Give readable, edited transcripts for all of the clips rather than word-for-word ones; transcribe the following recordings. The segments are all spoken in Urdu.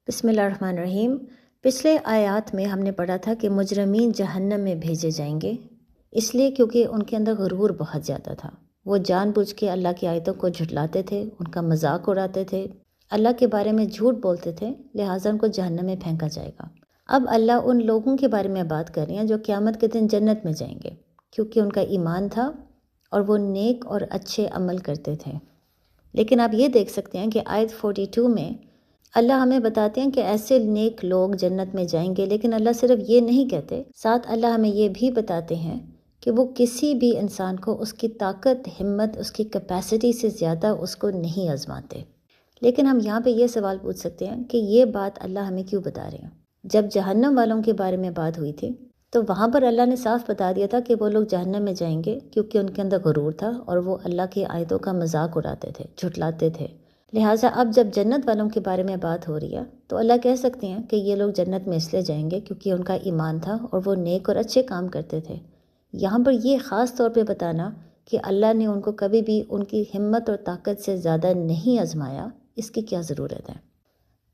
بسم اللہ الرحمن الرحیم۔ پچھلے آیات میں ہم نے پڑھا تھا کہ مجرمین جہنم میں بھیجے جائیں گے، اس لیے کیونکہ ان کے اندر غرور بہت زیادہ تھا۔ وہ جان بوجھ کے اللہ کی آیتوں کو جھٹلاتے تھے، ان کا مذاق اڑاتے تھے، اللہ کے بارے میں جھوٹ بولتے تھے، لہٰذا ان کو جہنم میں پھینکا جائے گا۔ اب اللہ ان لوگوں کے بارے میں بات کر رہے ہیں جو قیامت کے دن جنت میں جائیں گے، کیونکہ ان کا ایمان تھا اور وہ نیک اور اچھے عمل کرتے تھے۔ لیکن آپ یہ دیکھ سکتے ہیں کہ آیت 42 میں اللہ ہمیں بتاتے ہیں کہ ایسے نیک لوگ جنت میں جائیں گے، لیکن اللہ صرف یہ نہیں کہتے، ساتھ اللہ ہمیں یہ بھی بتاتے ہیں کہ وہ کسی بھی انسان کو اس کی طاقت، ہمت، اس کی کیپیسٹی سے زیادہ اس کو نہیں آزماتے۔ لیکن ہم یہاں پہ یہ سوال پوچھ سکتے ہیں کہ یہ بات اللہ ہمیں کیوں بتا رہے ہیں؟ جب جہنم والوں کے بارے میں بات ہوئی تھی تو وہاں پر اللہ نے صاف بتا دیا تھا کہ وہ لوگ جہنم میں جائیں گے کیونکہ ان کے اندر غرور تھا اور وہ اللہ کی آیتوں کا مذاق اڑاتے تھے، جھٹلاتے تھے۔ لہٰذا اب جب جنت والوں کے بارے میں بات ہو رہی ہے تو اللہ کہہ سکتے ہیں کہ یہ لوگ جنت میں اس لیے جائیں گے کیونکہ ان کا ایمان تھا اور وہ نیک اور اچھے کام کرتے تھے۔ یہاں پر یہ خاص طور پہ بتانا کہ اللہ نے ان کو کبھی بھی ان کی ہمت اور طاقت سے زیادہ نہیں آزمایا، اس کی کیا ضرورت ہے؟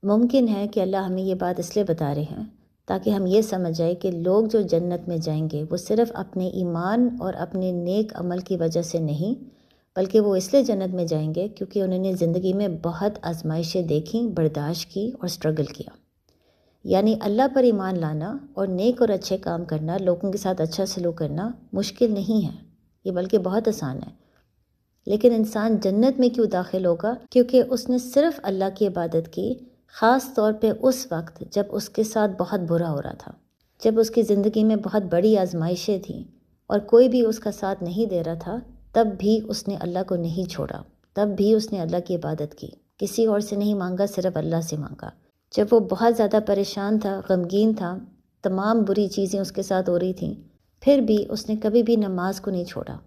ممکن ہے کہ اللہ ہمیں یہ بات اس لیے بتا رہے ہیں تاکہ ہم یہ سمجھ جائے کہ لوگ جو جنت میں جائیں گے وہ صرف اپنے ایمان اور اپنے نیک عمل کی وجہ سے نہیں، بلکہ وہ اس لیے جنت میں جائیں گے کیونکہ انہوں نے زندگی میں بہت آزمائشیں دیکھیں، برداشت کی اور سٹرگل کیا۔ یعنی اللہ پر ایمان لانا اور نیک اور اچھے کام کرنا، لوگوں کے ساتھ اچھا سلوک کرنا مشکل نہیں ہے، یہ بلکہ بہت آسان ہے۔ لیکن انسان جنت میں کیوں داخل ہوگا؟ کیونکہ اس نے صرف اللہ کی عبادت کی، خاص طور پہ اس وقت جب اس کے ساتھ بہت برا ہو رہا تھا، جب اس کی زندگی میں بہت بڑی آزمائشیں تھیں اور کوئی بھی اس کا ساتھ نہیں دے رہا تھا، تب بھی اس نے اللہ کو نہیں چھوڑا، تب بھی اس نے اللہ کی عبادت کی، کسی اور سے نہیں مانگا، صرف اللہ سے مانگا۔ جب وہ بہت زیادہ پریشان تھا، غمگین تھا، تمام بری چیزیں اس کے ساتھ ہو رہی تھیں، پھر بھی اس نے کبھی بھی نماز کو نہیں چھوڑا،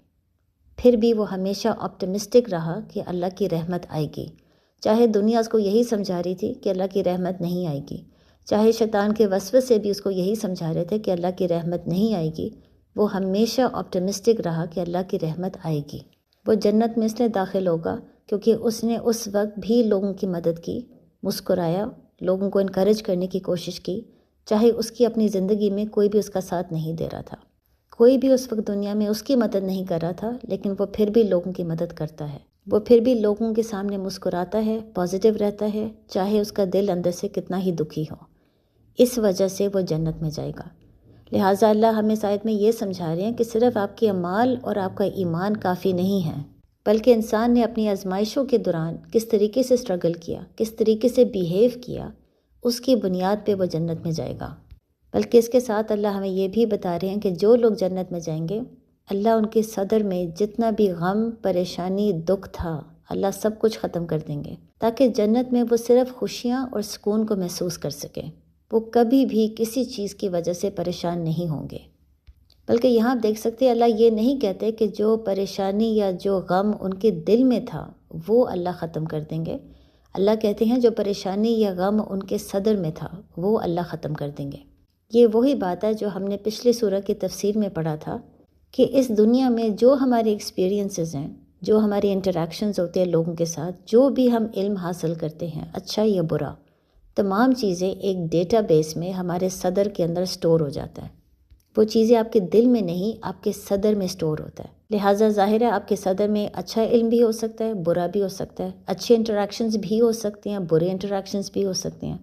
پھر بھی وہ ہمیشہ آپٹمسٹک رہا کہ اللہ کی رحمت آئے گی، چاہے دنیا اس کو یہی سمجھا رہی تھی کہ اللہ کی رحمت نہیں آئے گی، چاہے شیطان کے وسوسے سے بھی اس کو یہی سمجھا رہے تھے کہ اللہ کی رحمت نہیں آئے گی، وہ ہمیشہ آپٹمسٹک رہا کہ اللہ کی رحمت آئے گی۔ وہ جنت میں اس لیے داخل ہوگا کیونکہ اس نے اس وقت بھی لوگوں کی مدد کی، مسکرایا، لوگوں کو انکریج کرنے کی کوشش کی، چاہے اس کی اپنی زندگی میں کوئی بھی اس کا ساتھ نہیں دے رہا تھا، کوئی بھی اس وقت دنیا میں اس کی مدد نہیں کر رہا تھا، لیکن وہ پھر بھی لوگوں کی مدد کرتا ہے، وہ پھر بھی لوگوں کے سامنے مسکراتا ہے، پازیٹیو رہتا ہے، چاہے اس کا دل اندر سے کتنا ہی دکھی ہو۔ اس وجہ سے وہ جنت میں جائے گا۔ لہٰذا اللہ ہمیں اس آیت میں یہ سمجھا رہے ہیں کہ صرف آپ کے اعمال اور آپ کا ایمان کافی نہیں ہے، بلکہ انسان نے اپنی آزمائشوں کے دوران کس طریقے سے سٹرگل کیا، کس طریقے سے بیہیو کیا، اس کی بنیاد پہ وہ جنت میں جائے گا۔ بلکہ اس کے ساتھ اللہ ہمیں یہ بھی بتا رہے ہیں کہ جو لوگ جنت میں جائیں گے، اللہ ان کے صدر میں جتنا بھی غم، پریشانی، دکھ تھا، اللہ سب کچھ ختم کر دیں گے تاکہ جنت میں وہ صرف خوشیاں اور سکون کو محسوس کر سکیں۔ وہ کبھی بھی کسی چیز کی وجہ سے پریشان نہیں ہوں گے۔ بلکہ یہاں آپ دیکھ سکتے ہیں اللہ یہ نہیں کہتے کہ جو پریشانی یا جو غم ان کے دل میں تھا وہ اللہ ختم کر دیں گے، اللہ کہتے ہیں جو پریشانی یا غم ان کے صدر میں تھا وہ اللہ ختم کر دیں گے۔ یہ وہی بات ہے جو ہم نے پچھلی سورہ کی تفسیر میں پڑھا تھا کہ اس دنیا میں جو ہمارے ایکسپیرینسز ہیں، جو ہمارے انٹریکشنز ہوتے ہیں لوگوں کے ساتھ، جو بھی ہم علم حاصل کرتے ہیں، اچھا یا برا، تمام چیزیں ایک ڈیٹا بیس میں ہمارے صدر کے اندر سٹور ہو جاتا ہے۔ وہ چیزیں آپ کے دل میں نہیں، آپ کے صدر میں سٹور ہوتا ہے۔ لہٰذا ظاہر ہے آپ کے صدر میں اچھا علم بھی ہو سکتا ہے، برا بھی ہو سکتا ہے، اچھے انٹریکشنز بھی ہو سکتے ہیں، برے انٹریکشنز بھی ہو سکتے ہیں۔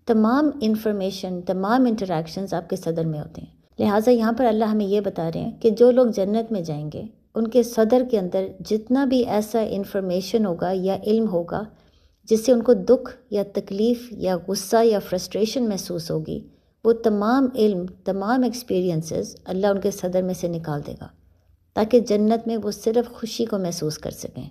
تمام انفارمیشن، تمام انٹریکشنز آپ کے صدر میں ہوتے ہیں۔ لہٰذا یہاں پر اللہ ہمیں یہ بتا رہے ہیں کہ جو لوگ جنت میں جائیں گے، ان کے صدر کے اندر جتنا بھی ایسا انفارمیشن ہوگا یا علم ہوگا جس سے ان کو دکھ یا تکلیف یا غصہ یا فرسٹریشن محسوس ہوگی، وہ تمام علم، تمام ایکسپیرینسز اللہ ان کے صدر میں سے نکال دے گا تاکہ جنت میں وہ صرف خوشی کو محسوس کر سکیں۔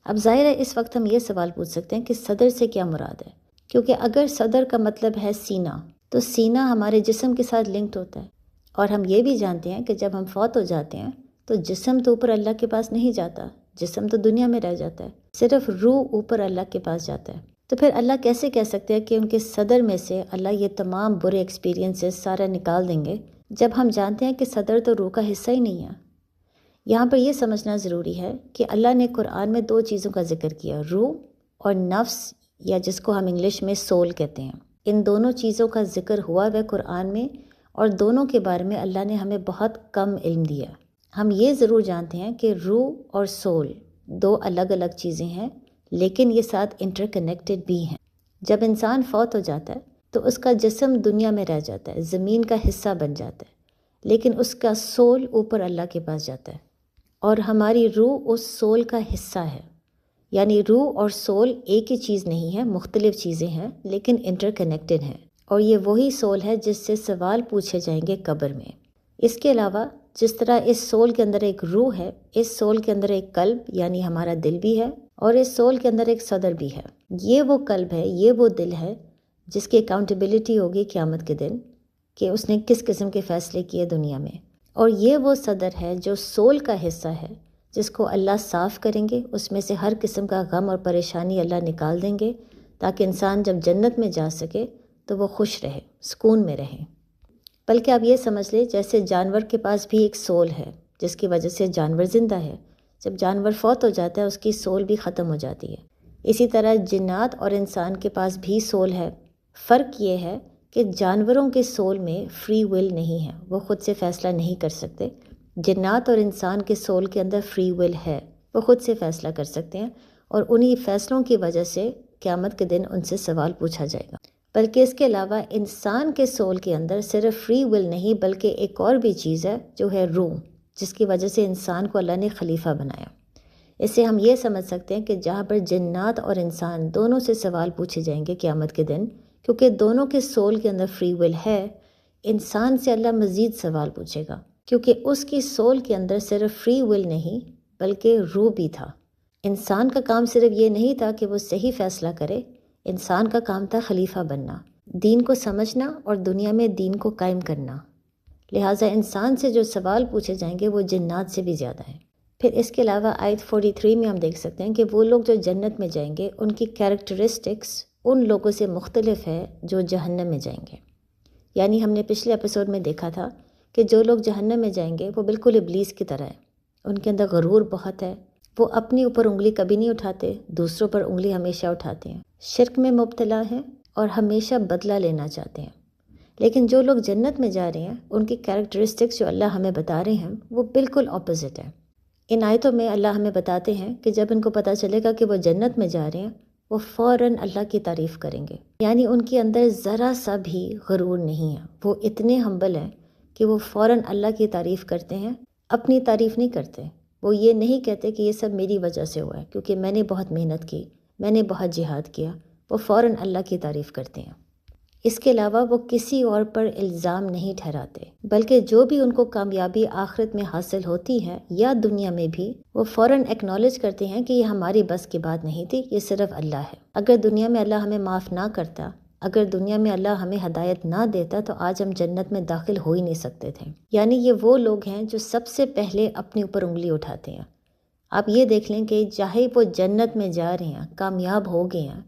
اب ظاہر ہے اس وقت ہم یہ سوال پوچھ سکتے ہیں کہ صدر سے کیا مراد ہے؟ کیونکہ اگر صدر کا مطلب ہے سینہ، تو سینہ ہمارے جسم کے ساتھ لنکڈ ہوتا ہے، اور ہم یہ بھی جانتے ہیں کہ جب ہم فوت ہو جاتے ہیں تو جسم تو اوپر اللہ کے پاس نہیں جاتا، جسم تو دنیا میں رہ جاتا ہے، صرف روح اوپر اللہ کے پاس جاتا ہے۔ تو پھر اللہ کیسے کہہ سکتے ہیں کہ ان کے صدر میں سے اللہ یہ تمام برے ایکسپیرینسز سارا نکال دیں گے، جب ہم جانتے ہیں کہ صدر تو روح کا حصہ ہی نہیں ہے؟ یہاں پر یہ سمجھنا ضروری ہے کہ اللہ نے قرآن میں دو چیزوں کا ذکر کیا، روح اور نفس یا جس کو ہم انگلش میں سول کہتے ہیں، ان دونوں چیزوں کا ذکر ہوا ہے قرآن میں، اور دونوں کے بارے میں اللہ نے ہمیں بہت کم علم دیا۔ ہم یہ ضرور جانتے ہیں کہ روح اور سول دو الگ الگ چیزیں ہیں، لیکن یہ ساتھ انٹر کنیکٹڈ بھی ہیں۔ جب انسان فوت ہو جاتا ہے تو اس کا جسم دنیا میں رہ جاتا ہے، زمین کا حصہ بن جاتا ہے، لیکن اس کا سول اوپر اللہ کے پاس جاتا ہے، اور ہماری روح اس سول کا حصہ ہے۔ یعنی روح اور سول ایک ہی چیز نہیں ہے، مختلف چیزیں ہیں لیکن انٹر کنیکٹڈ ہیں، اور یہ وہی سول ہے جس سے سوال پوچھے جائیں گے قبر میں۔ اس کے علاوہ جس طرح اس سول کے اندر ایک روح ہے، اس سول کے اندر ایک قلب یعنی ہمارا دل بھی ہے، اور اس سول کے اندر ایک صدر بھی ہے۔ یہ وہ قلب ہے، یہ وہ دل ہے جس کی اکاؤنٹیبلٹی ہوگی قیامت کے دن کہ اس نے کس قسم کے فیصلے کیے دنیا میں، اور یہ وہ صدر ہے جو سول کا حصہ ہے جس کو اللہ صاف کریں گے، اس میں سے ہر قسم کا غم اور پریشانی اللہ نکال دیں گے تاکہ انسان جب جنت میں جا سکے تو وہ خوش رہے، سکون میں رہے۔ بلکہ آپ یہ سمجھ لیں جیسے جانور کے پاس بھی ایک سول ہے جس کی وجہ سے جانور زندہ ہے، جب جانور فوت ہو جاتا ہے اس کی سول بھی ختم ہو جاتی ہے۔ اسی طرح جنات اور انسان کے پاس بھی سول ہے، فرق یہ ہے کہ جانوروں کے سول میں فری ول نہیں ہے، وہ خود سے فیصلہ نہیں کر سکتے۔ جنات اور انسان کے سول کے اندر فری ول ہے، وہ خود سے فیصلہ کر سکتے ہیں، اور انہی فیصلوں کی وجہ سے قیامت کے دن ان سے سوال پوچھا جائے گا۔ بلکہ اس کے علاوہ انسان کے سول کے اندر صرف فری ول نہیں بلکہ ایک اور بھی چیز ہے جو ہے روح، جس کی وجہ سے انسان کو اللہ نے خلیفہ بنایا۔ اس سے ہم یہ سمجھ سکتے ہیں کہ جہاں پر جنات اور انسان دونوں سے سوال پوچھے جائیں گے قیامت کے دن، کیونکہ دونوں کے سول کے اندر فری ول ہے، انسان سے اللہ مزید سوال پوچھے گا کیونکہ اس کی سول کے اندر صرف فری ول نہیں بلکہ روح بھی تھا۔ انسان کا کام صرف یہ نہیں تھا کہ وہ صحیح فیصلہ کرے، انسان کا کام تھا خلیفہ بننا، دین کو سمجھنا اور دنیا میں دین کو قائم کرنا۔ لہٰذا انسان سے جو سوال پوچھے جائیں گے وہ جنات سے بھی زیادہ ہیں۔ پھر اس کے علاوہ آیت 43 میں ہم دیکھ سکتے ہیں کہ وہ لوگ جو جنت میں جائیں گے ان کی کیریکٹرسٹکس ان لوگوں سے مختلف ہے جو جہنم میں جائیں گے۔ یعنی ہم نے پچھلے ایپیسوڈ میں دیکھا تھا کہ جو لوگ جہنم میں جائیں گے وہ بالکل ابلیس کی طرح ہے، ان کے اندر غرور بہت ہے، وہ اپنی اوپر انگلی کبھی نہیں اٹھاتے، دوسروں پر انگلی ہمیشہ اٹھاتے ہیں، شرک میں مبتلا ہیں اور ہمیشہ بدلہ لینا چاہتے ہیں۔ لیکن جو لوگ جنت میں جا رہے ہیں ان کی کیریکٹرسٹکس جو اللہ ہمیں بتا رہے ہیں وہ بالکل اپوزٹ ہے۔ ان آیتوں میں اللہ ہمیں بتاتے ہیں کہ جب ان کو پتہ چلے گا کہ وہ جنت میں جا رہے ہیں وہ فوراً اللہ کی تعریف کریں گے، یعنی ان کے اندر ذرا سا بھی غرور نہیں ہے، وہ اتنے ہمبل ہیں کہ وہ فوراً اللہ کی تعریف کرتے ہیں، اپنی تعریف نہیں کرتے۔ وہ یہ نہیں کہتے کہ یہ سب میری وجہ سے ہوا ہے کیونکہ میں نے بہت محنت کی، میں نے بہت جہاد کیا، وہ فوراً اللہ کی تعریف کرتے ہیں۔ اس کے علاوہ وہ کسی اور پر الزام نہیں ٹھہراتے، بلکہ جو بھی ان کو کامیابی آخرت میں حاصل ہوتی ہے یا دنیا میں بھی، وہ فوراً ایکنالج کرتے ہیں کہ یہ ہماری بس کی بات نہیں تھی، یہ صرف اللہ ہے۔ اگر دنیا میں اللہ ہمیں معاف نہ کرتا، اگر دنیا میں اللہ ہمیں ہدایت نہ دیتا تو آج ہم جنت میں داخل ہو ہی نہیں سکتے تھے۔ یعنی یہ وہ لوگ ہیں جو سب سے پہلے اپنے اوپر انگلی اٹھاتے ہیں۔ آپ یہ دیکھ لیں کہ چاہے وہ جنت میں جا رہے ہیں، کامیاب ہو گئے ہیں،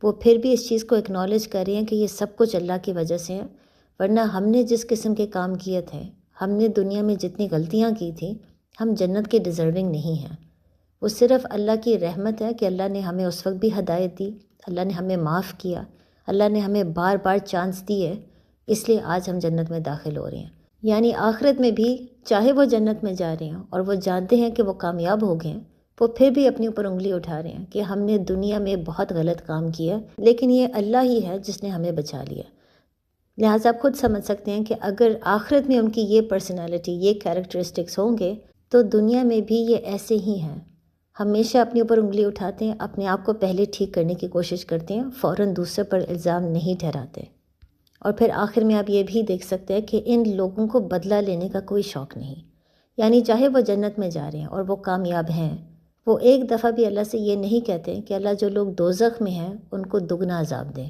وہ پھر بھی اس چیز کو اکنالج کر رہے ہیں کہ یہ سب کچھ اللہ کی وجہ سے ہے، ورنہ ہم نے جس قسم کے کام کیے تھے، ہم نے دنیا میں جتنی غلطیاں کی تھیں، ہم جنت کے ڈیزرونگ نہیں ہیں۔ وہ صرف اللہ کی رحمت ہے کہ اللہ نے ہمیں اس وقت بھی ہدایت دی، اللہ نے ہمیں معاف کیا، اللہ نے ہمیں بار بار چانس دی ہے، اس لیے آج ہم جنت میں داخل ہو رہے ہیں۔ یعنی آخرت میں بھی چاہے وہ جنت میں جا رہے ہیں اور وہ جانتے ہیں کہ وہ کامیاب ہو گئے ہیں، وہ پھر بھی اپنے اوپر انگلی اٹھا رہے ہیں کہ ہم نے دنیا میں بہت غلط کام کیا، لیکن یہ اللہ ہی ہے جس نے ہمیں بچا لیا۔ لہٰذا آپ خود سمجھ سکتے ہیں کہ اگر آخرت میں ان کی یہ پرسنالٹی، یہ کیریکٹرسٹکس ہوں گے تو دنیا میں بھی یہ ایسے ہی ہیں، ہمیشہ اپنے اوپر انگلی اٹھاتے ہیں، اپنے آپ کو پہلے ٹھیک کرنے کی کوشش کرتے ہیں، فوراً دوسرے پر الزام نہیں ٹھہراتے۔ اور پھر آخر میں آپ یہ بھی دیکھ سکتے ہیں کہ ان لوگوں کو بدلہ لینے کا کوئی شوق نہیں، یعنی چاہے وہ جنت میں جا رہے ہیں اور وہ کامیاب ہیں، وہ ایک دفعہ بھی اللہ سے یہ نہیں کہتے کہ اللہ جو لوگ دوزخ میں ہیں ان کو دگنا عذاب دیں،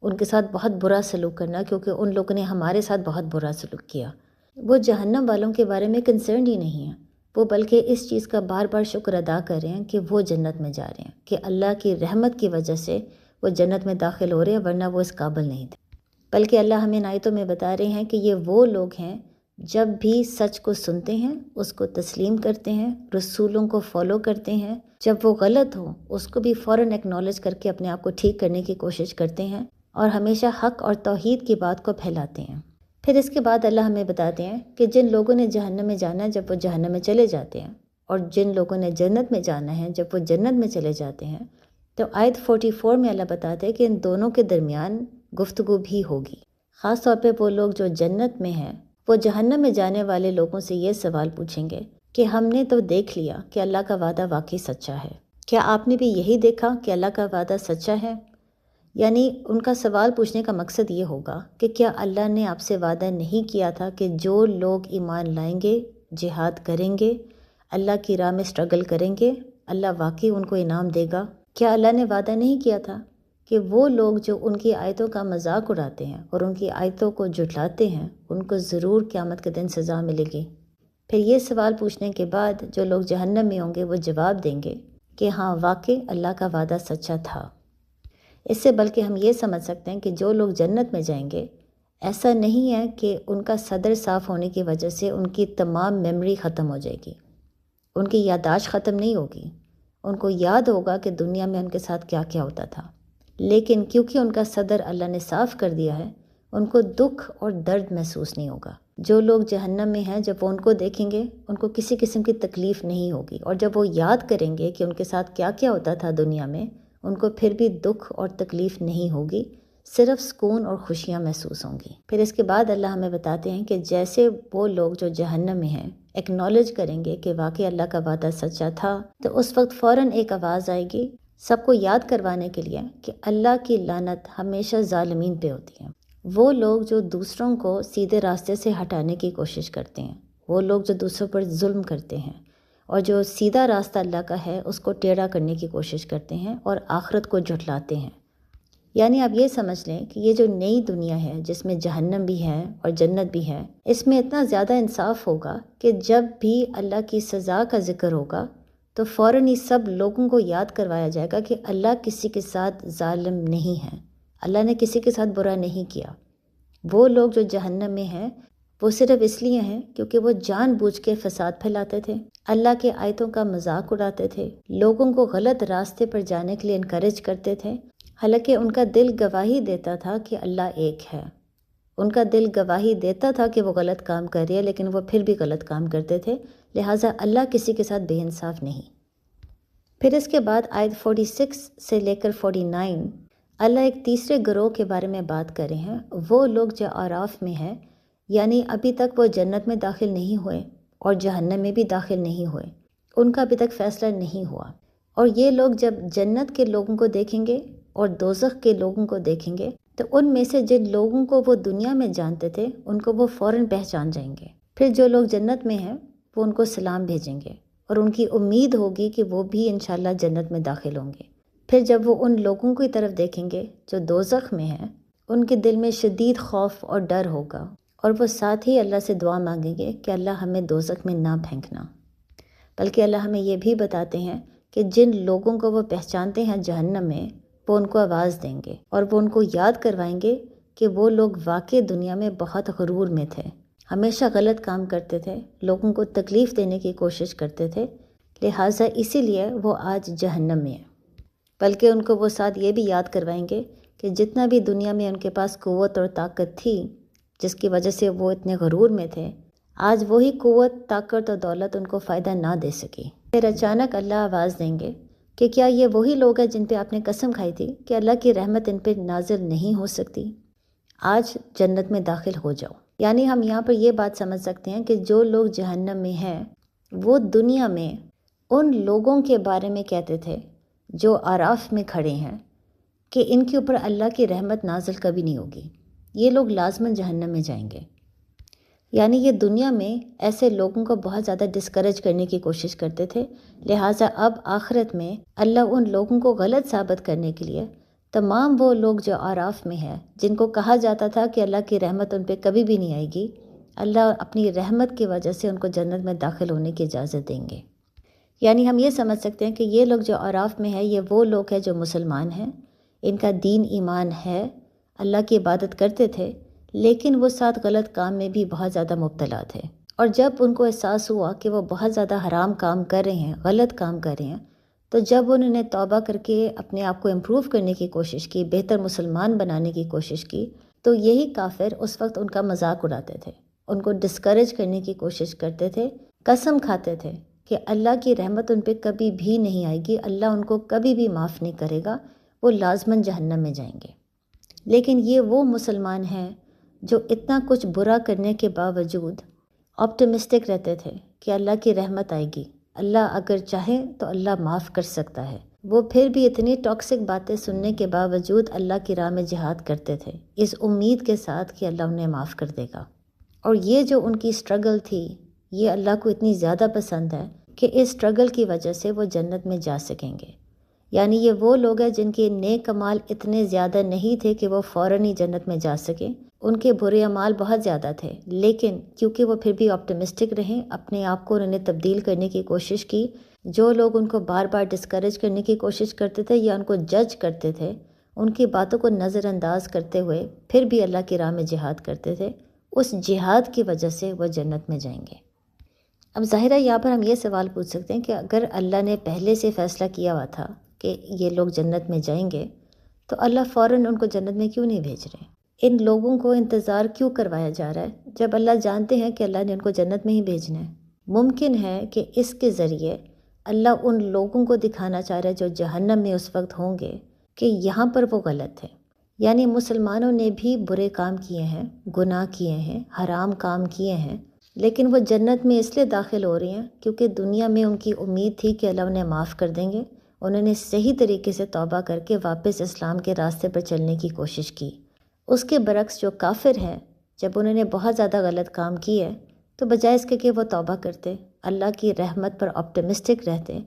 ان کے ساتھ بہت برا سلوک کرنا، کیونکہ ان لوگوں نے ہمارے ساتھ بہت برا سلوک کیا۔ وہ جہنم والوں کے بارے میں کنسرنڈ ہی نہیں ہیں، وہ بلکہ اس چیز کا بار بار شکر ادا کر رہے ہیں کہ وہ جنت میں جا رہے ہیں، کہ اللہ کی رحمت کی وجہ سے وہ جنت میں داخل ہو رہے ہیں، ورنہ وہ اس قابل نہیں تھے۔ بلکہ اللہ ہمیں آیتوں میں بتا رہے ہیں کہ یہ وہ لوگ ہیں جب بھی سچ کو سنتے ہیں اس کو تسلیم کرتے ہیں، رسولوں کو فالو کرتے ہیں، جب وہ غلط ہو اس کو بھی فوراً ایکنالج کر کے اپنے آپ کو ٹھیک کرنے کی کوشش کرتے ہیں، اور ہمیشہ حق اور توحید کی بات کو پھیلاتے ہیں۔ پھر اس کے بعد اللہ ہمیں بتاتے ہیں کہ جن لوگوں نے جہنم میں جانا ہے جب وہ جہنم میں چلے جاتے ہیں، اور جن لوگوں نے جنت میں جانا ہے جب وہ جنت میں چلے جاتے ہیں۔ تو آیت 44 میں اللہ بتاتے ہیں کہ ان دونوں کے درمیان گفتگو بھی ہوگی۔ خاص طور پہ وہ لوگ جو جنت میں ہیں وہ جہنم میں جانے والے لوگوں سے یہ سوال پوچھیں گے کہ ہم نے تو دیکھ لیا کہ اللہ کا وعدہ واقعی سچا ہے، کیا آپ نے بھی یہی دیکھا کہ اللہ کا وعدہ سچا ہے؟ یعنی ان کا سوال پوچھنے کا مقصد یہ ہوگا کہ کیا اللہ نے آپ سے وعدہ نہیں کیا تھا کہ جو لوگ ایمان لائیں گے، جہاد کریں گے، اللہ کی راہ میں اسٹرگل کریں گے، اللہ واقعی ان کو انعام دے گا؟ کیا اللہ نے وعدہ نہیں کیا تھا کہ وہ لوگ جو ان کی آیتوں کا مذاق اڑاتے ہیں اور ان کی آیتوں کو جھٹلاتے ہیں ان کو ضرور قیامت کے دن سزا ملے گی؟ پھر یہ سوال پوچھنے کے بعد جو لوگ جہنم میں ہوں گے وہ جواب دیں گے کہ ہاں واقعی اللہ کا وعدہ سچا تھا۔ اس سے بلکہ ہم یہ سمجھ سکتے ہیں کہ جو لوگ جنت میں جائیں گے، ایسا نہیں ہے کہ ان کا صدر صاف ہونے کی وجہ سے ان کی تمام میموری ختم ہو جائے گی، ان کی یادداشت ختم نہیں ہوگی، ان کو یاد ہوگا کہ دنیا میں ان کے ساتھ کیا کیا ہوتا تھا، لیکن کیونکہ ان کا صدر اللہ نے صاف کر دیا ہے ان کو دکھ اور درد محسوس نہیں ہوگا۔ جو لوگ جہنم میں ہیں جب وہ ان کو دیکھیں گے ان کو کسی قسم کی تکلیف نہیں ہوگی، اور جب وہ یاد کریں گے کہ ان کے ساتھ کیا کیا ہوتا تھا دنیا میں ان کو پھر بھی دکھ اور تکلیف نہیں ہوگی، صرف سکون اور خوشیاں محسوس ہوں گی۔ پھر اس کے بعد اللہ ہمیں بتاتے ہیں کہ جیسے وہ لوگ جو جہنم میں ہیں ایکنالج کریں گے کہ واقعی اللہ کا وعدہ سچا تھا، تو اس وقت فوراً ایک آواز آئے گی سب کو یاد کروانے کے لیے کہ اللہ کی لعنت ہمیشہ ظالمین پہ ہوتی ہے۔ وہ لوگ جو دوسروں کو سیدھے راستے سے ہٹانے کی کوشش کرتے ہیں، وہ لوگ جو دوسروں پر ظلم کرتے ہیں اور جو سیدھا راستہ اللہ کا ہے اس کو ٹیڑھا کرنے کی کوشش کرتے ہیں اور آخرت کو جھٹلاتے ہیں۔ یعنی آپ یہ سمجھ لیں کہ یہ جو نئی دنیا ہے جس میں جہنم بھی ہے اور جنت بھی ہے، اس میں اتنا زیادہ انصاف ہوگا کہ جب بھی اللہ کی سزا کا ذکر ہوگا تو فوراً ہی سب لوگوں کو یاد کروایا جائے گا کہ اللہ کسی کے ساتھ ظالم نہیں ہے، اللہ نے کسی کے ساتھ برا نہیں کیا۔ وہ لوگ جو جہنم میں ہیں وہ صرف اس لیے ہیں کیونکہ وہ جان بوجھ کے فساد پھیلاتے تھے، اللہ کے آیتوں کا مذاق اڑاتے تھے، لوگوں کو غلط راستے پر جانے کے لیے انکریج کرتے تھے، حالانکہ ان کا دل گواہی دیتا تھا کہ اللہ ایک ہے، ان کا دل گواہی دیتا تھا کہ وہ غلط کام کر رہی ہے، لیکن وہ پھر بھی غلط کام کرتے تھے، لہٰذا اللہ کسی کے ساتھ بے انصاف نہیں۔ پھر اس کے بعد آیت 46 سے لے کر 49 اللہ ایک تیسرے گروہ کے بارے میں بات کر رہے ہیں، وہ لوگ جو اعراف میں ہیں، یعنی ابھی تک وہ جنت میں داخل نہیں ہوئے اور جہنم میں بھی داخل نہیں ہوئے، ان کا ابھی تک فیصلہ نہیں ہوا، اور یہ لوگ جب جنت کے لوگوں کو دیکھیں گے اور دوزخ کے لوگوں کو دیکھیں گے تو ان میں سے جن لوگوں کو وہ دنیا میں جانتے تھے ان کو وہ فوراً پہچان جائیں گے۔ پھر جو لوگ جنت میں ہیں وہ ان کو سلام بھیجیں گے اور ان کی امید ہوگی کہ وہ بھی انشاءاللہ جنت میں داخل ہوں گے۔ پھر جب وہ ان لوگوں کی طرف دیکھیں گے جو دوزخ میں ہیں، ان کے دل میں شدید خوف اور ڈر ہوگا، اور وہ ساتھ ہی اللہ سے دعا مانگیں گے کہ اللہ ہمیں دوزخ میں نہ پھینکنا۔ بلکہ اللہ ہمیں یہ بھی بتاتے ہیں کہ جن لوگوں کو وہ پہچانتے ہیں جہنم میں، وہ ان کو آواز دیں گے اور وہ ان کو یاد کروائیں گے کہ وہ لوگ واقعی دنیا میں بہت غرور میں تھے، ہمیشہ غلط کام کرتے تھے، لوگوں کو تکلیف دینے کی کوشش کرتے تھے، لہٰذا اسی لیے وہ آج جہنم میں ہیں۔ بلکہ ان کو وہ ساتھ یہ بھی یاد کروائیں گے کہ جتنا بھی دنیا میں ان کے پاس قوت اور طاقت تھی جس کی وجہ سے وہ اتنے غرور میں تھے، آج وہی قوت، طاقت اور دولت ان کو فائدہ نہ دے سکی۔ پھر اچانک اللہ آواز دیں گے کہ کیا یہ وہی لوگ ہیں جن پہ آپ نے قسم کھائی تھی کہ اللہ کی رحمت ان پہ نازل نہیں ہو سکتی؟ آج جنت میں داخل ہو جاؤ۔ یعنی ہم یہاں پر یہ بات سمجھ سکتے ہیں کہ جو لوگ جہنم میں ہیں وہ دنیا میں ان لوگوں کے بارے میں کہتے تھے جو اعراف میں کھڑے ہیں کہ ان کے اوپر اللہ کی رحمت نازل کبھی نہیں ہوگی، یہ لوگ لازماً جہنم میں جائیں گے۔ یعنی یہ دنیا میں ایسے لوگوں کو بہت زیادہ ڈسکریج کرنے کی کوشش کرتے تھے، لہٰذا اب آخرت میں اللہ ان لوگوں کو غلط ثابت کرنے کے لیے تمام وہ لوگ جو اعراف میں ہیں جن کو کہا جاتا تھا کہ اللہ کی رحمت ان پہ کبھی بھی نہیں آئے گی، اللہ اپنی رحمت کی وجہ سے ان کو جنت میں داخل ہونے کی اجازت دیں گے۔ یعنی ہم یہ سمجھ سکتے ہیں کہ یہ لوگ جو اعراف میں ہیں یہ وہ لوگ ہیں جو مسلمان ہیں، ان کا دین ایمان ہے، اللہ کی عبادت کرتے تھے، لیکن وہ ساتھ غلط کام میں بھی بہت زیادہ مبتلا تھے، اور جب ان کو احساس ہوا کہ وہ بہت زیادہ حرام کام کر رہے ہیں، غلط کام کر رہے ہیں، تو جب انہوں نے توبہ کر کے اپنے آپ کو امپروو کرنے کی کوشش کی، بہتر مسلمان بنانے کی کوشش کی، تو یہی کافر اس وقت ان کا مذاق اڑاتے تھے، ان کو ڈسکریج کرنے کی کوشش کرتے تھے، قسم کھاتے تھے کہ اللہ کی رحمت ان پہ کبھی بھی نہیں آئے گی، اللہ ان کو کبھی بھی معاف نہیں کرے گا، وہ لازماً جہنم میں جائیں گے۔ لیکن یہ وہ مسلمان ہیں جو اتنا کچھ برا کرنے کے باوجود آپٹمسٹک رہتے تھے کہ اللہ کی رحمت آئے گی، اللہ اگر چاہے تو اللہ معاف کر سکتا ہے۔ وہ پھر بھی اتنی ٹاکسک باتیں سننے کے باوجود اللہ کی راہ میں جہاد کرتے تھے، اس امید کے ساتھ کہ اللہ انہیں معاف کر دے گا۔ اور یہ جو ان کی سٹرگل تھی، یہ اللہ کو اتنی زیادہ پسند ہے کہ اس سٹرگل کی وجہ سے وہ جنت میں جا سکیں گے۔ یعنی یہ وہ لوگ ہیں جن کے نیک اعمال اتنے زیادہ نہیں تھے کہ وہ فوراً ہی جنت میں جا سکیں، ان کے برے اعمال بہت زیادہ تھے، لیکن کیونکہ وہ پھر بھی آپٹمسٹک رہیں، اپنے آپ کو انہوں نے تبدیل کرنے کی کوشش کی، جو لوگ ان کو بار بار ڈسکریج کرنے کی کوشش کرتے تھے یا ان کو جج کرتے تھے، ان کی باتوں کو نظر انداز کرتے ہوئے پھر بھی اللہ کی راہ میں جہاد کرتے تھے، اس جہاد کی وجہ سے وہ جنت میں جائیں گے۔ اب ظاہرہ یہاں پر ہم یہ سوال پوچھ سکتے ہیں کہ اگر اللہ نے پہلے سے فیصلہ کیا ہوا تھا کہ یہ لوگ جنت میں جائیں گے، تو اللہ فوراً ان کو جنت میں کیوں نہیں بھیج رہے؟ ان لوگوں کو انتظار کیوں کروایا جا رہا ہے جب اللہ جانتے ہیں کہ اللہ نے ان کو جنت میں ہی بھیجنا ہے؟ ممکن ہے کہ اس کے ذریعے اللہ ان لوگوں کو دکھانا چاہ رہا ہے جو جہنم میں اس وقت ہوں گے کہ یہاں پر وہ غلط ہے۔ یعنی مسلمانوں نے بھی برے کام کیے ہیں، گناہ کیے ہیں، حرام کام کیے ہیں، لیکن وہ جنت میں اس لیے داخل ہو رہی ہیں کیونکہ دنیا میں ان کی امید تھی کہ اللہ انہیں معاف کر دیں گے، انہوں نے صحیح طریقے سے توبہ کر کے واپس اسلام کے راستے پر چلنے کی کوشش کی۔ اس کے برعکس جو کافر ہیں، جب انہوں نے بہت زیادہ غلط کام کیے تو بجائے اس کے کہ وہ توبہ کرتے، اللہ کی رحمت پر آپٹمسٹک رہتے،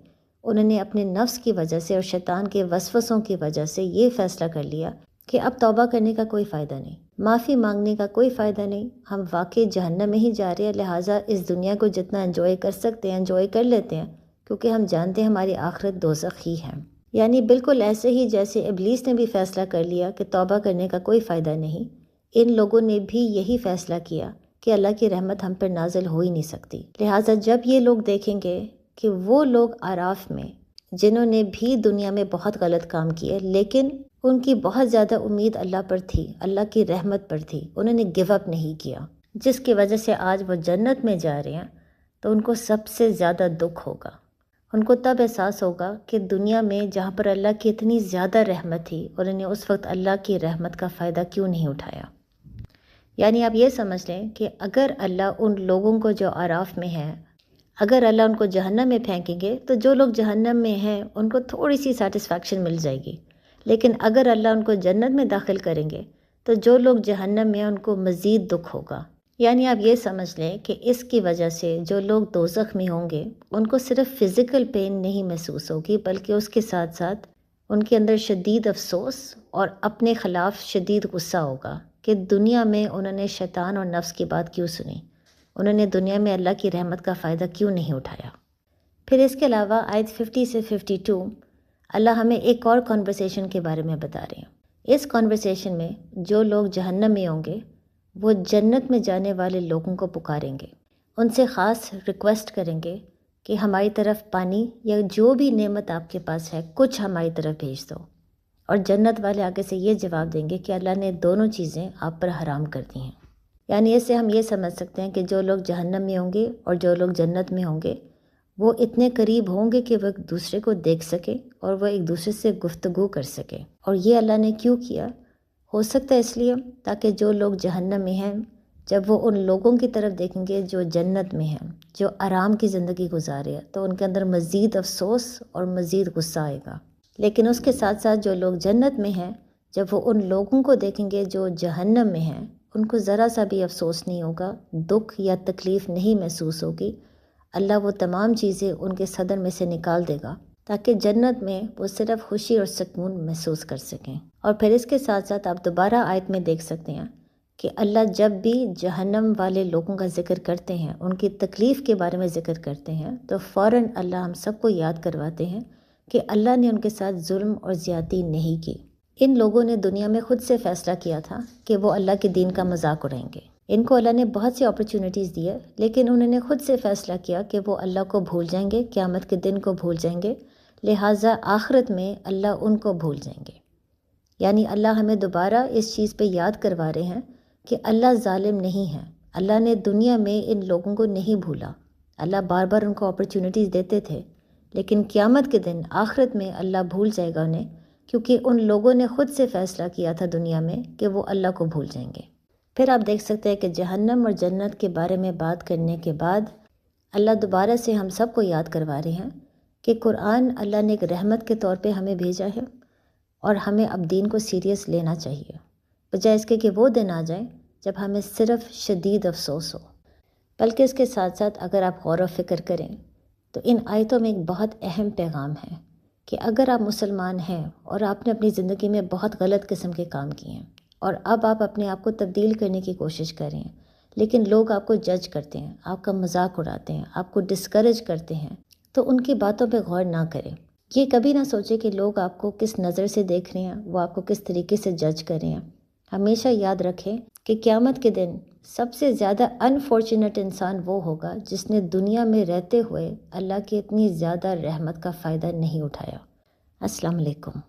انہوں نے اپنے نفس کی وجہ سے اور شیطان کے وسوسوں کی وجہ سے یہ فیصلہ کر لیا کہ اب توبہ کرنے کا کوئی فائدہ نہیں، معافی مانگنے کا کوئی فائدہ نہیں، ہم واقعی جہنم میں ہی جا رہے ہیں، لہٰذا اس دنیا کو جتنا انجوائے کر سکتے ہیں انجوائے کر لیتے ہیں، کیونکہ ہم جانتے ہیں ہماری آخرت دوزخ ہی ہے۔ یعنی بالکل ایسے ہی جیسے ابلیس نے بھی فیصلہ کر لیا کہ توبہ کرنے کا کوئی فائدہ نہیں، ان لوگوں نے بھی یہی فیصلہ کیا کہ اللہ کی رحمت ہم پر نازل ہو ہی نہیں سکتی۔ لہٰذا جب یہ لوگ دیکھیں گے کہ وہ لوگ اعراف میں جنہوں نے بھی دنیا میں بہت غلط کام کیے، لیکن ان کی بہت زیادہ امید اللہ پر تھی، اللہ کی رحمت پر تھی، انہوں نے گیو اپ نہیں کیا، جس کی وجہ سے آج وہ جنت میں جا رہے ہیں، تو ان کو سب سے زیادہ دکھ ہوگا۔ ان کو تب احساس ہوگا کہ دنیا میں جہاں پر اللہ کی اتنی زیادہ رحمت تھی اور انہیں اس وقت اللہ کی رحمت کا فائدہ کیوں نہیں اٹھایا۔ یعنی آپ یہ سمجھ لیں کہ اگر اللہ ان لوگوں کو جو اعراف میں ہیں، اگر اللہ ان کو جہنم میں پھینکیں گے تو جو لوگ جہنم میں ہیں ان کو تھوڑی سی سیٹسفیکشن مل جائے گی، لیکن اگر اللہ ان کو جنت میں داخل کریں گے تو جو لوگ جہنم میں ہیں ان کو مزید دکھ ہوگا۔ یعنی آپ یہ سمجھ لیں کہ اس کی وجہ سے جو لوگ دوزخ میں ہوں گے ان کو صرف فزیکل پین نہیں محسوس ہوگی، بلکہ اس کے ساتھ ساتھ ان کے اندر شدید افسوس اور اپنے خلاف شدید غصہ ہوگا کہ دنیا میں انہوں نے شیطان اور نفس کی بات کیوں سنی، انہوں نے دنیا میں اللہ کی رحمت کا فائدہ کیوں نہیں اٹھایا۔ پھر اس کے علاوہ آیت 50 سے 52 اللہ ہمیں ایک اور کنورسیشن کے بارے میں بتا رہے ہیں۔ اس کنورسیشن میں جو لوگ جہنم میں ہوں گے وہ جنت میں جانے والے لوگوں کو پکاریں گے، ان سے خاص ریکویسٹ کریں گے کہ ہماری طرف پانی یا جو بھی نعمت آپ کے پاس ہے کچھ ہماری طرف بھیج دو، اور جنت والے آگے سے یہ جواب دیں گے کہ اللہ نے دونوں چیزیں آپ پر حرام کر دی ہیں۔ یعنی اس سے ہم یہ سمجھ سکتے ہیں کہ جو لوگ جہنم میں ہوں گے اور جو لوگ جنت میں ہوں گے وہ اتنے قریب ہوں گے کہ وہ ایک دوسرے کو دیکھ سکے اور وہ ایک دوسرے سے گفتگو کر سکے۔ اور یہ اللہ نے کیوں کیا؟ ہو سکتا ہے اس لیے تاکہ جو لوگ جہنم میں ہیں جب وہ ان لوگوں کی طرف دیکھیں گے جو جنت میں ہیں، جو آرام کی زندگی گزارے ہیں، تو ان کے اندر مزید افسوس اور مزید غصہ آئے گا۔ لیکن اس کے ساتھ ساتھ جو لوگ جنت میں ہیں جب وہ ان لوگوں کو دیکھیں گے جو جہنم میں ہیں ان کو ذرا سا بھی افسوس نہیں ہوگا، دکھ یا تکلیف نہیں محسوس ہوگی، اللہ وہ تمام چیزیں ان کے صدر میں سے نکال دے گا تاکہ جنت میں وہ صرف خوشی اور سکون محسوس کر سکیں۔ اور پھر اس کے ساتھ ساتھ آپ دوبارہ آیت میں دیکھ سکتے ہیں کہ اللہ جب بھی جہنم والے لوگوں کا ذکر کرتے ہیں، ان کی تکلیف کے بارے میں ذکر کرتے ہیں، تو فوراً اللہ ہم سب کو یاد کرواتے ہیں کہ اللہ نے ان کے ساتھ ظلم اور زیادتی نہیں کی۔ ان لوگوں نے دنیا میں خود سے فیصلہ کیا تھا کہ وہ اللہ کے دین کا مذاق اڑائیں گے۔ ان کو اللہ نے بہت سی اپرچونٹیز دی ہے، لیکن انہوں نے خود سے فیصلہ کیا کہ وہ اللہ کو بھول جائیں گے، قیامت کے دن کو بھول جائیں گے، لہٰذا آخرت میں اللہ ان کو بھول جائیں گے۔ یعنی اللہ ہمیں دوبارہ اس چیز پہ یاد کروا رہے ہیں کہ اللہ ظالم نہیں ہے۔ اللہ نے دنیا میں ان لوگوں کو نہیں بھولا، اللہ بار بار ان کو اپرچونٹیز دیتے تھے، لیکن قیامت کے دن آخرت میں اللہ بھول جائے گا انہیں، کیونکہ ان لوگوں نے خود سے فیصلہ کیا تھا دنیا میں کہ وہ اللہ کو بھول جائیں گے۔ پھر آپ دیکھ سکتے ہیں کہ جہنم اور جنت کے بارے میں بات کرنے کے بعد اللہ دوبارہ سے ہم سب کو یاد کروا رہے ہیں کہ قرآن اللہ نے ایک رحمت کے طور پہ ہمیں بھیجا ہے، اور ہمیں اب دین کو سیریس لینا چاہیے، بجائے اس کے کہ وہ دن آ جائیں جب ہمیں صرف شدید افسوس ہو۔ بلکہ اس کے ساتھ ساتھ اگر آپ غور و فکر کریں تو ان آیتوں میں ایک بہت اہم پیغام ہے کہ اگر آپ مسلمان ہیں اور آپ نے اپنی زندگی میں بہت غلط قسم کے کام کیے ہیں اور اب آپ اپنے آپ کو تبدیل کرنے کی کوشش کر رہے ہیں، لیکن لوگ آپ کو جج کرتے ہیں، آپ کا مذاق اڑاتے ہیں، آپ کو ڈسکریج کرتے ہیں، تو ان کی باتوں پہ غور نہ کریں۔ یہ کبھی نہ سوچے کہ لوگ آپ کو کس نظر سے دیکھ رہے ہیں، وہ آپ کو کس طریقے سے جج کر رہے ہیں۔ ہمیشہ یاد رکھیں کہ قیامت کے دن سب سے زیادہ انفارچونیٹ انسان وہ ہوگا جس نے دنیا میں رہتے ہوئے اللہ کی اتنی زیادہ رحمت کا فائدہ نہیں اٹھایا۔ السلام علیکم۔